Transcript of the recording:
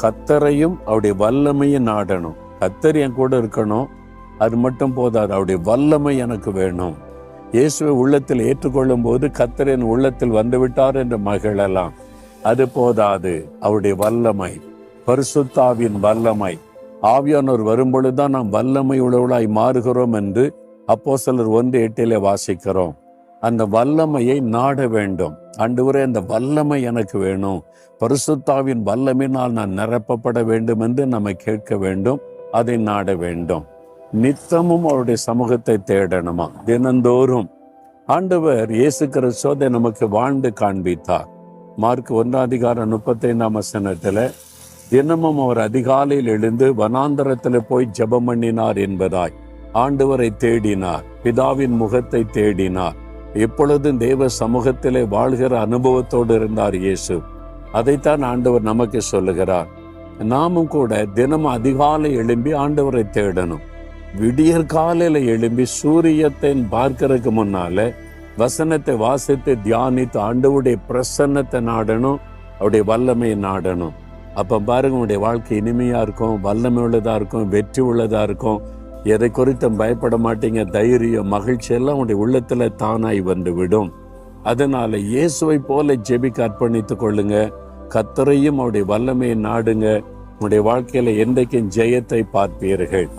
கர்த்தரையும் அவருடைய வல்லமையும் நாடணும். கர்த்தர் என் கூட இருக்கணும், அது மட்டும் போதாது, அவருடைய வல்லமை எனக்கு வேணும். இயேசுவை உள்ளத்தில் ஏற்றுக்கொள்ளும் போது கர்த்தர் என் உள்ளத்தில் வந்துவிட்டார் என்று மகிழலாம். அது போதாது, அவருடைய வல்லமை, பரிசுத்தாவின் வல்லமை. ஆவியானவர் வரும்பொழுதுதான் நாம் வல்லமை உள்ளவர்களாய் மாறுகிறோம் என்று அப்போஸ்தலர் 1:8 வாசிக்கிறோம். அந்த வல்லமையை நாட வேண்டும். ஆண்டவரே, அந்த வல்லமை எனக்கு வேணும், பரிசுத்தாவின் வல்லமையினால் நான் நிரப்பப்பட வேண்டும் என்று நம்ம கேட்க வேண்டும். அதை நாட வேண்டும். நித்தமும் அவருடைய சமூகத்தை தேடணுமா? தினந்தோறும் ஆண்டவர் இயேசு கிறிஸ்து நமக்கு வாழ்ந்து காண்பித்தார். மார்க் 1:35 தினமும் அவர் அதிகாலையில் எழுந்து வனாந்தரத்தில் போய் ஜெபம் பண்ணினார் என்பதாய் ஆண்டவரை தேடினார், பிதாவின் முகத்தை தேடினார். எப்பொழுதும் தேவ சமூகத்திலே வாழ்கிற அனுபவத்தோடு இருந்தார் இயேசு. அதைத்தான் ஆண்டவர் நமக்கு சொல்லுகிறார். நாமும் கூட தினமும் அதிகாலை எழும்பி ஆண்டவரை தேடணும். விடியற் காலையில எழும்பி சூரியத்தை பார்க்கறதுக்கு முன்னால வசனத்தை வாசித்து தியானித்து ஆண்டவருடைய பிரசன்னத்தை நாடணும், அவருடைய வல்லமையை நாடணும். அப்ப பாருங்க, உங்களுடைய வாழ்க்கை இனிமையா இருக்கும், வல்லமை உள்ளதா இருக்கும், வெற்றி உள்ளதா இருக்கும். எதை குறித்தும் பயப்பட மாட்டீங்க. தைரியம், மகிழ்ச்சி எல்லாம் உங்களுடைய உள்ளத்துல தானாய் வந்து விடும். அதனால இயேசுவை போல ஜெபிக்க அர்ப்பணித்துக் கொள்ளுங்க. கர்த்தரையும் அவருடைய வல்லமையை நாடுங்க. உங்களுடைய வாழ்க்கையில என்றைக்கும் ஜெயத்தை பார்ப்பீர்கள்.